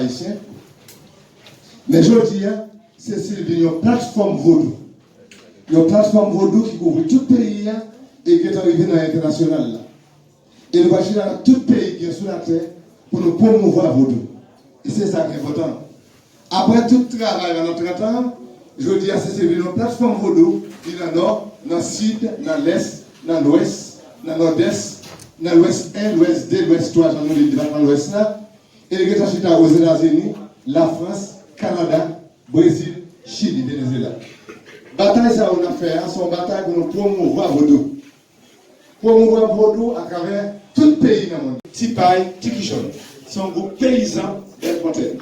haïtien. Mais je dis, c'est une plateforme vaudou. Une plateforme vaudou qui couvre tout le pays et qui est arrivé dans l'international. Et nous allons dans tout le pays qui est sur la terre pour nous promouvoir vaudou. Et c'est ça qui est important. Après tout le travail dans notre temps, je dis, c'est une plateforme vaudou qui est dans le nord, dans le sud, dans l'est, dans l'ouest, dans l'ouest, dans l'ouest 1, l'ouest 2, l'ouest 3, dans l'ouest là. Et les États-Unis aux États-Unis, la France, Canada, Brésil, Chili, Venezuela. Bataille ça on a fait, c'est une bataille pour nous promouvoir vaudou. Promouvoir vaudou à travers tout le pays dans le monde. Tipaï, Tikichon, c'est un groupe paysan d'Elfontaine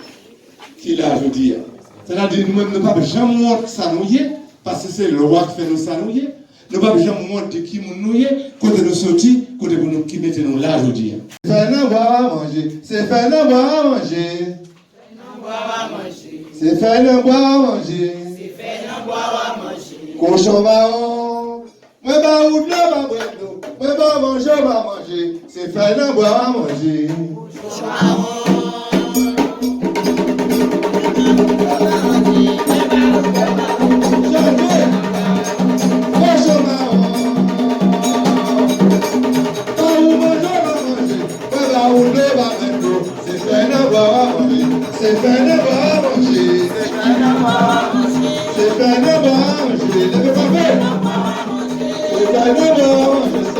qui l'a aujourd'hui. C'est-à-dire que nous-mêmes ne pouvons jamais montrer ça nous parce que c'est le roi qui fait nous ça nous. Nous ne pouvons jamais montrer qui nous côté nous sortis, côté nous qui mettez nous là aujourd'hui. C'est faire nous boire à manger, c'est faire nous boire à manger. C'est faire nous boire à manger. C'est faire nous boire à manger. Cochon marron, moi bah ou de la bah brendo, moi bah manger bah manger. C'est faire nous boire à manger. Cochon marron. C'est fait de boire à manger, c'est fait de boire à manger, c'est fait de boire à manger, c'est fait de boire à manger, c'est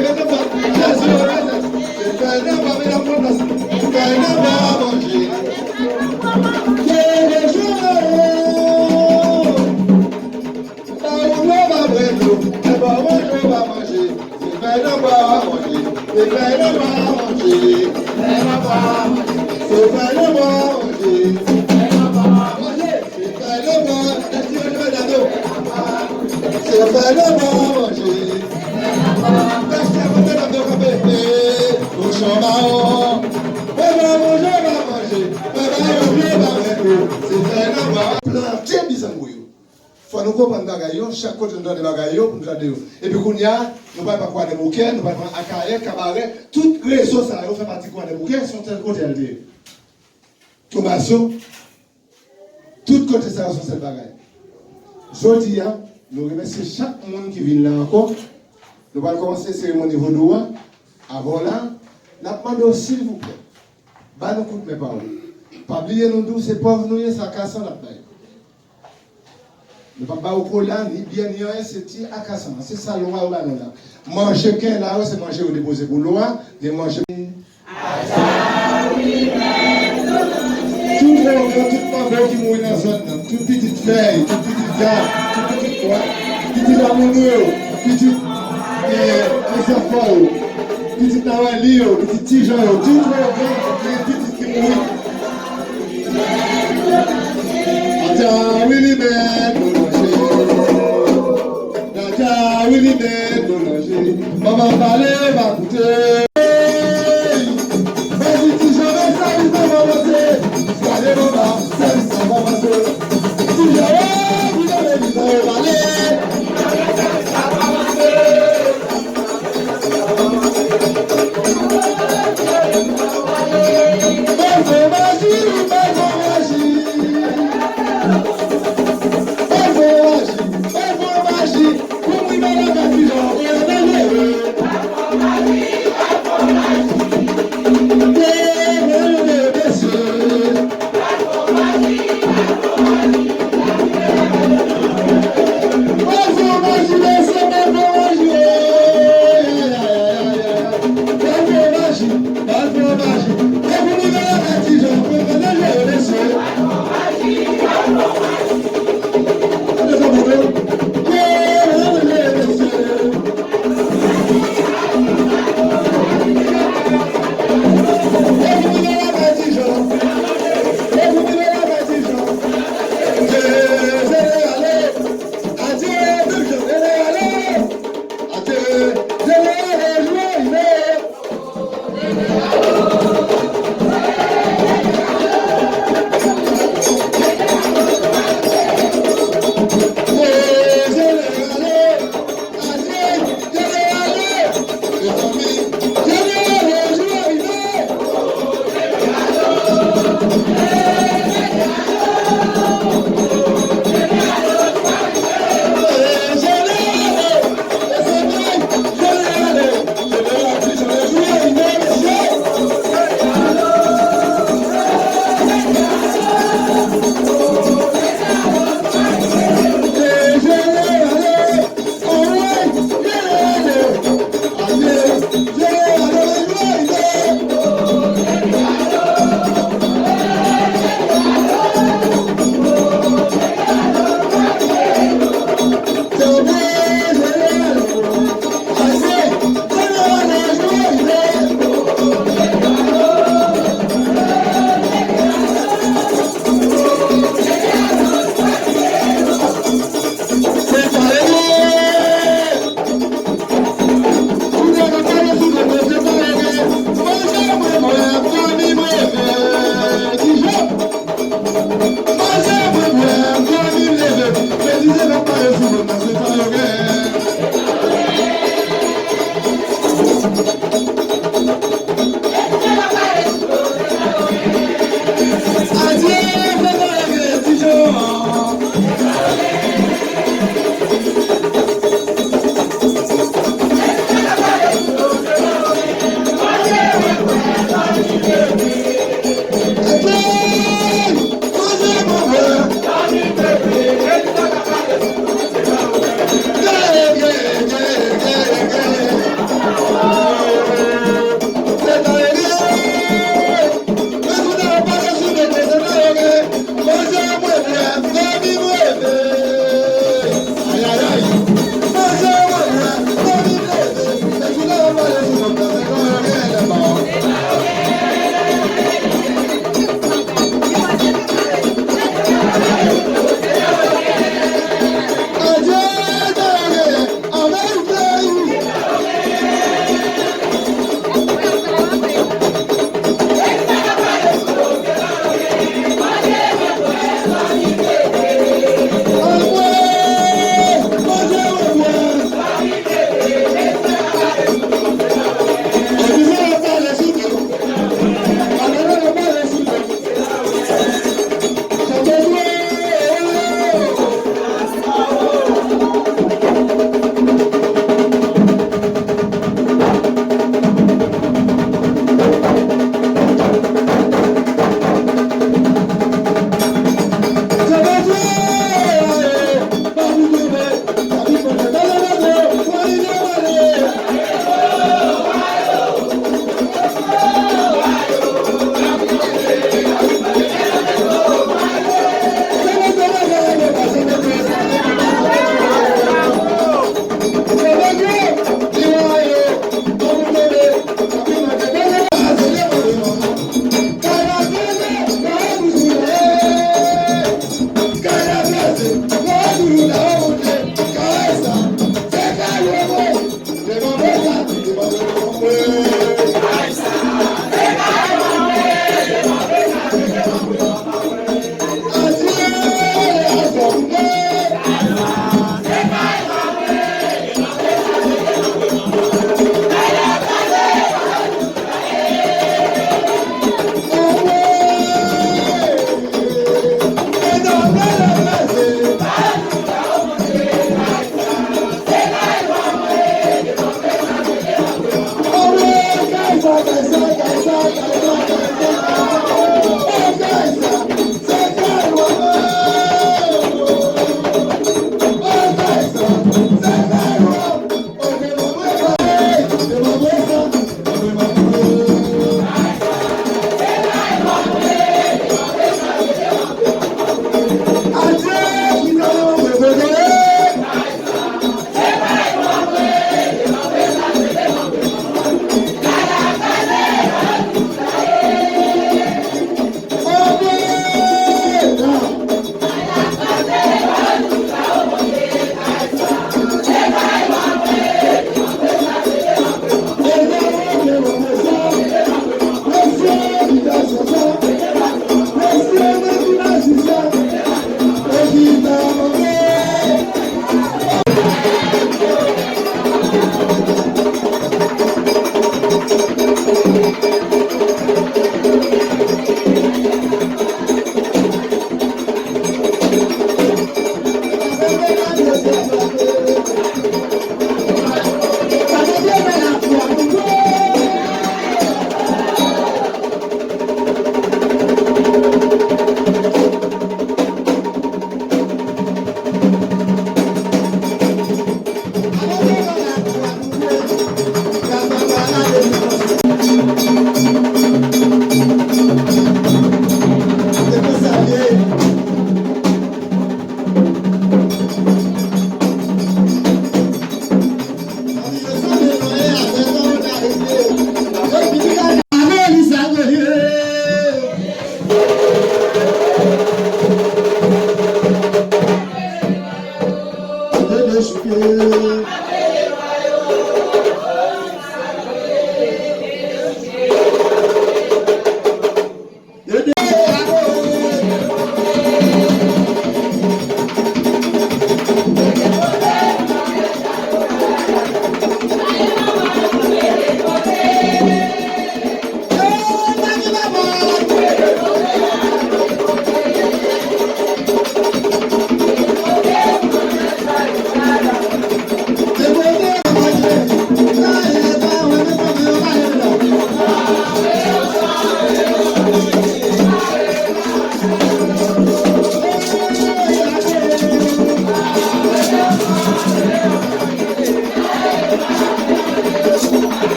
fait de boire à manger, c'est fait de boire à manger, quel jour on va brûler, c'est pas manger, on va manger, c'est fait de boire à manger, c'est fait de boire à manger, c'est fait de boire à manger. C'est fait le manger. Au chambon, c'est fait le manger. Planter des embrouilles. Faut nous comprendre bagaille, chaque côté nous donne des bagailles pour nous aider. Et puis qu'on y a, nous pas quoi des bouquets, nous pas accailler, cabaret, toutes les choses ça fait partie quoi des bouquets sont tel côté LD. Tomation, tout côté ça sont cette bagaille. Je dis, nous remercions chaque monde qui vient là encore. Nous allons commencer la cérémonie vaudou. Avant là, nous demandons s'il vous plaît, bah nous coûte mes paroles. Pas oublier nous tous, c'est pauvres nous, ça casse la paille. Ne pas au cola, ni bien ni rien, c'est à casser. C'est ça le roi ou là. Manger qu'un là, c'est manger ou déposer pour l'oie, de manger. Tout le monde qui mourit dans la zone, toute petite feuille, toute petite garde, toute petite quoi, petit amoureux, petit enfant, petit nawali, petit tijan, tout le monde qui mourit. Attends, Willy Ben, Willy Ben, maman parlait, va goûter. Vas-y, si jamais ça, il va m'avancer. Soyez maman, ça va m'avancer. Si jamais vous avez dit, ça va aller. Ça va m'avancer.